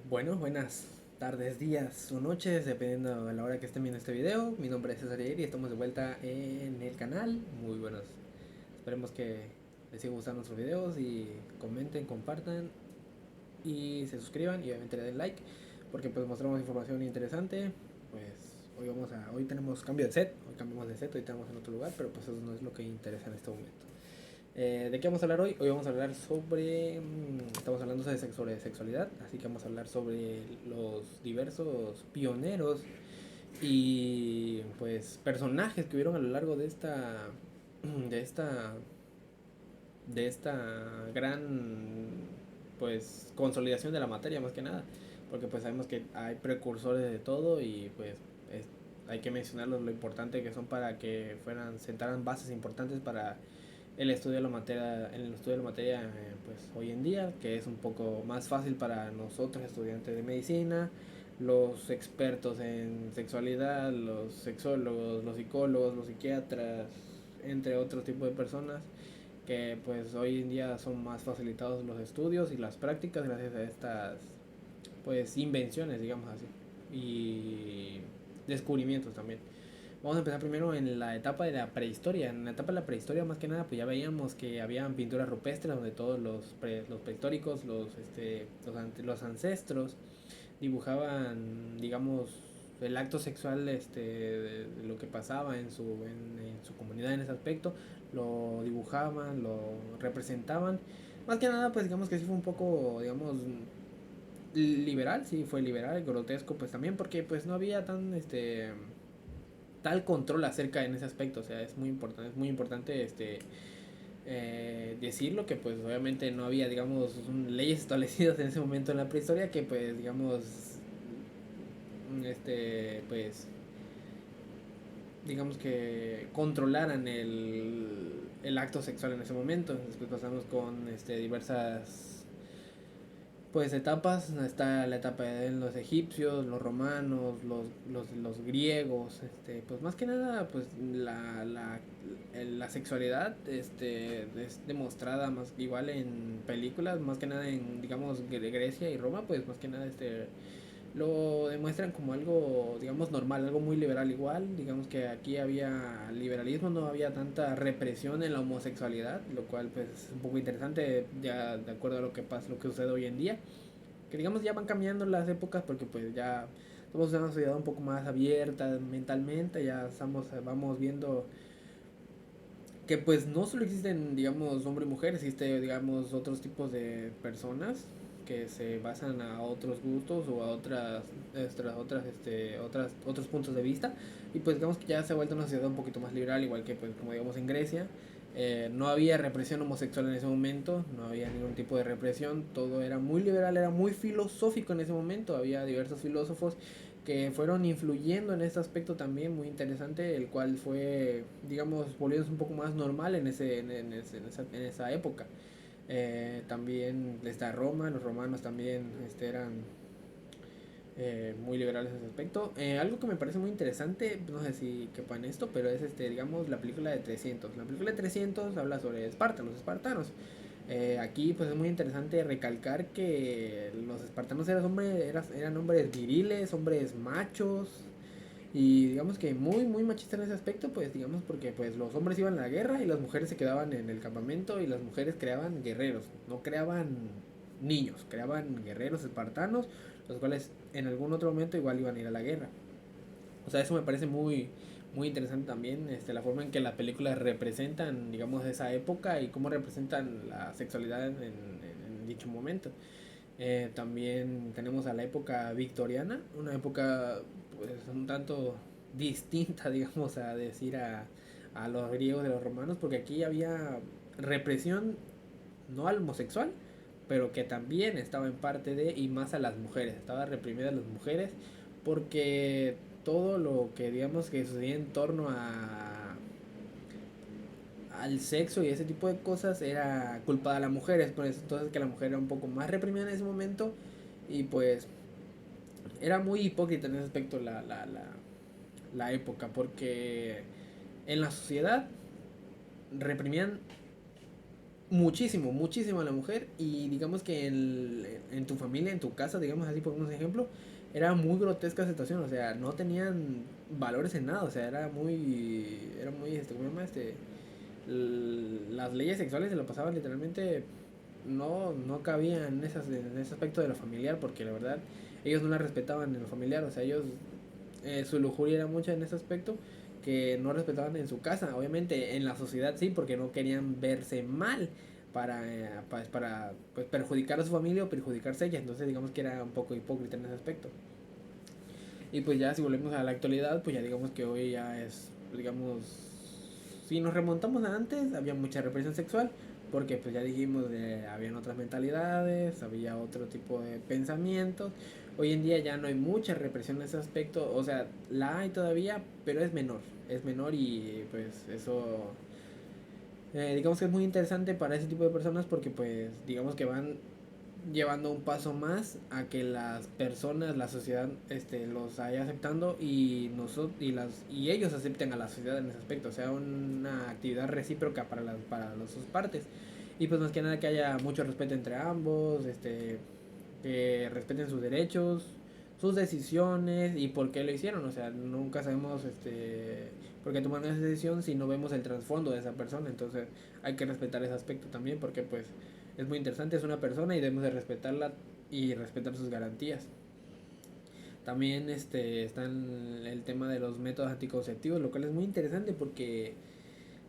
Bueno, buenas tardes, días o noches, dependiendo de la hora que estén viendo este video. Mi nombre es César Yair y estamos de vuelta en el canal. Muy buenos. Esperemos que les siga gustando nuestros videos y comenten, compartan y se suscriban y obviamente le den like porque pues mostramos información interesante. Pues hoy tenemos cambio de set, hoy cambiamos de set, hoy estamos en otro lugar, pero pues eso no es lo que interesa en este momento. ¿De qué vamos a hablar hoy? Hoy vamos a hablar sobre... estamos hablando sobre sexualidad, así que vamos a hablar sobre los diversos pioneros y pues personajes que hubieron a lo largo de esta de esta gran pues consolidación de la materia más que nada, porque pues sabemos que hay precursores de todo y pues es- hay que mencionarlos lo importante que son para que sentaran bases importantes para el estudio de la materia, el estudio de la materia pues hoy en día, que es un poco más fácil para nosotros estudiantes de medicina, los expertos en sexualidad, los sexólogos, los psicólogos, los psiquiatras, entre otros tipos de personas que pues hoy en día son más facilitados los estudios y las prácticas gracias a estas pues invenciones, digamos así, y descubrimientos también. Vamos a empezar primero en la etapa de la prehistoria. En la etapa de la prehistoria, más que nada, pues ya veíamos que habían pinturas rupestres donde todos los prehistóricos, los ancestros, dibujaban, digamos, el acto sexual de lo que pasaba en su comunidad en ese aspecto. Lo dibujaban, lo representaban. Más que nada, pues digamos que sí fue un poco, digamos, liberal, sí, fue liberal, grotesco, pues también porque pues no había tal control acerca en ese aspecto. O sea, es muy importante decirlo que pues obviamente no había, digamos, leyes establecidas en ese momento en la prehistoria que pues pues digamos que controlaran el acto sexual en ese momento. Después pasamos con diversas pues etapas. Está la etapa de los egipcios, los romanos, los griegos, pues más que nada pues la sexualidad es demostrada más igual en películas, más que nada en digamos Grecia y Roma, pues más que nada lo demuestran como algo, digamos, normal, algo muy liberal igual. Digamos que aquí había liberalismo, no había tanta represión en la homosexualidad, lo cual pues es un poco interesante ya de acuerdo a lo que pasa, lo que sucede hoy en día. Que digamos ya van cambiando las épocas porque pues ya somos una sociedad un poco más abierta mentalmente, vamos viendo que pues no solo existen, digamos, hombre y mujer, existe, digamos, otros tipos de personas que se basan a otros gustos o a otros puntos de vista. Y pues digamos que ya se ha vuelto una sociedad un poquito más liberal, igual que pues como digamos en Grecia. No había represión homosexual en ese momento, no había ningún tipo de represión, todo era muy liberal, era muy filosófico en ese momento, había diversos filósofos que fueron influyendo en este aspecto también muy interesante, el cual fue, digamos, volviéndose un poco más normal en esa época. También está Roma, los romanos también eran muy liberales en ese aspecto. Algo que me parece muy interesante, no sé si quepa en esto, pero es digamos la película de 300. La película de 300 habla sobre Esparta, los espartanos. Aquí pues es muy interesante recalcar que los espartanos eran hombres viriles, hombres machos, y digamos que muy machistas en ese aspecto, pues digamos porque pues los hombres iban a la guerra y las mujeres se quedaban en el campamento y las mujeres creaban guerreros, no creaban niños, creaban guerreros espartanos, los cuales en algún otro momento igual iban a ir a la guerra. O sea, eso me parece muy interesante también, la forma en que las películas representan, digamos, esa época y cómo representan la sexualidad en dicho momento. También tenemos a la época victoriana, una época pues un tanto distinta, digamos, a decir a los griegos de los romanos, porque aquí había represión no al homosexual, pero que también estaba en parte de, y más a las mujeres, estaba reprimida a las mujeres, porque todo lo que digamos que sucedía en torno al sexo y ese tipo de cosas era culpa de las mujeres, por eso entonces que la mujer era un poco más reprimida en ese momento y pues era muy hipócrita en ese aspecto la época, porque en la sociedad reprimían muchísimo, muchísimo a la mujer. Y digamos que en tu familia, en tu casa, digamos así por un ejemplo, era muy grotesca la situación. O sea, no tenían valores en nada. O sea, era muy, ¿cómo se llama? Las leyes sexuales se lo pasaban literalmente, no cabían en ese aspecto de lo familiar, porque la verdad ellos no la respetaban en lo familiar. O sea, ellos, su lujuria era mucha en ese aspecto, que no respetaban en su casa. Obviamente en la sociedad sí, porque no querían verse mal para pues, perjudicar a su familia o perjudicarse a ella. Entonces digamos que era un poco hipócrita en ese aspecto. Y pues ya si volvemos a la actualidad, pues ya digamos que hoy ya es, digamos, si nos remontamos a antes, había mucha represión sexual, porque pues ya dijimos, habían otras mentalidades, había otro tipo de pensamientos. Hoy en día ya no hay mucha represión en ese aspecto, o sea, la hay todavía, pero es menor y pues eso, digamos que es muy interesante para ese tipo de personas porque pues digamos que van llevando un paso más a que las personas, la sociedad, los vaya aceptando y nosotros y ellos acepten a la sociedad en ese aspecto, o sea, una actividad recíproca para las dos partes. Y pues más que nada que haya mucho respeto entre ambos, que respeten sus derechos, sus decisiones y por qué lo hicieron. O sea, nunca sabemos por qué tomaron esa decisión si no vemos el trasfondo de esa persona. Entonces hay que respetar ese aspecto también porque pues es muy interesante, es una persona y debemos de respetarla y respetar sus garantías. También está el tema de los métodos anticonceptivos, lo cual es muy interesante porque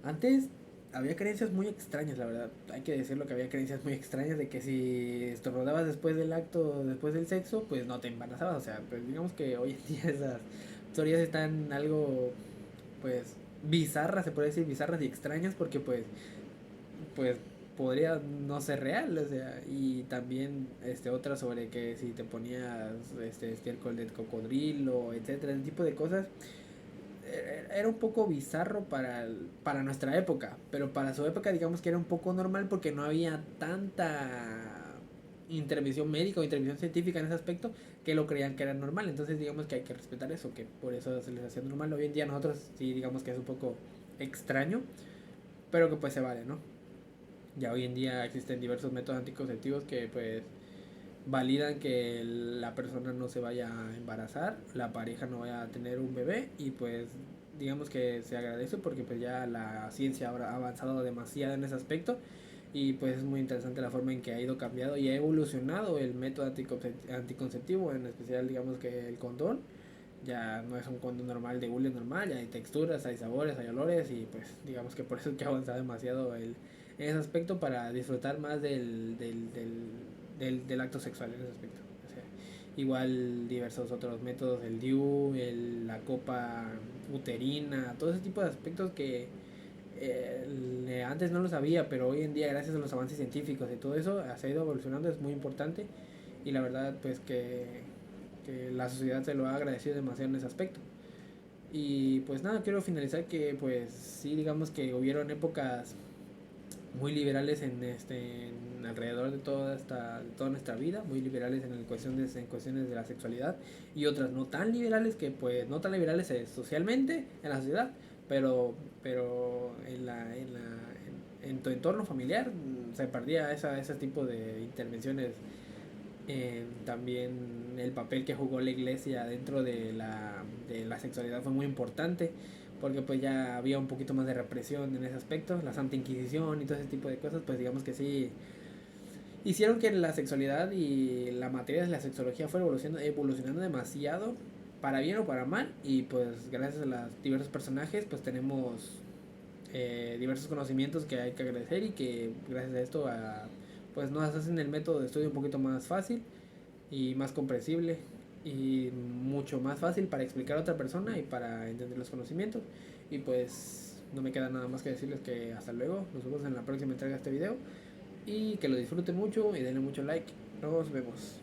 antes había creencias muy extrañas, la verdad. Hay que decirlo que había creencias muy extrañas de que si estornudabas después del acto, después del sexo, pues no te embarazabas. O sea, pues digamos que hoy en día esas teorías están algo, pues, bizarras, se puede decir, bizarras y extrañas porque pues podría no ser real, o sea, y también otra sobre que si te ponías estiércol de cocodrilo, etcétera, ese tipo de cosas era un poco bizarro para nuestra época, pero para su época digamos que era un poco normal porque no había tanta intervención médica o intervención científica en ese aspecto que lo creían que era normal. Entonces digamos que hay que respetar eso, que por eso se les hacía normal. Hoy en día nosotros sí digamos que es un poco extraño, pero que pues se vale, ¿no? Ya hoy en día existen diversos métodos anticonceptivos que pues validan que la persona no se vaya a embarazar, la pareja no vaya a tener un bebé y pues digamos que se agradece porque pues ya la ciencia ha avanzado demasiado en ese aspecto y pues es muy interesante la forma en que ha ido cambiando y ha evolucionado el método anticonceptivo, en especial digamos que el condón ya no es un condón normal de hule normal, ya hay texturas, hay sabores, hay olores y pues digamos que por eso es que ha avanzado demasiado en ese aspecto para disfrutar más del acto sexual en ese aspecto. O sea, igual diversos otros métodos, el DIU, la copa uterina, todo ese tipo de aspectos que antes no lo sabía, pero hoy en día gracias a los avances científicos y todo eso se ha ido evolucionando, es muy importante y la verdad pues que la sociedad se lo ha agradecido demasiado en ese aspecto. Y pues nada, quiero finalizar que pues sí, digamos que hubieron épocas muy liberales en alrededor de toda nuestra vida, muy liberales en cuestiones de la sexualidad y otras no tan liberales que pues no tan liberales socialmente en la sociedad, pero en tu entorno familiar se perdía ese tipo de intervenciones. También el papel que jugó la iglesia dentro de la sexualidad fue muy importante porque pues ya había un poquito más de represión en ese aspecto, la Santa Inquisición y todo ese tipo de cosas, pues digamos que sí hicieron que la sexualidad y la materia de la sexología fuera evolucionando demasiado para bien o para mal y pues gracias a los diversos personajes pues tenemos diversos conocimientos que hay que agradecer y que gracias a esto pues nos hacen el método de estudio un poquito más fácil y más comprensible y mucho más fácil para explicar a otra persona y para entender los conocimientos. Y pues no me queda nada más que decirles que hasta luego, nos vemos en la próxima entrega de este video y que lo disfruten mucho y denle mucho like. Nos vemos.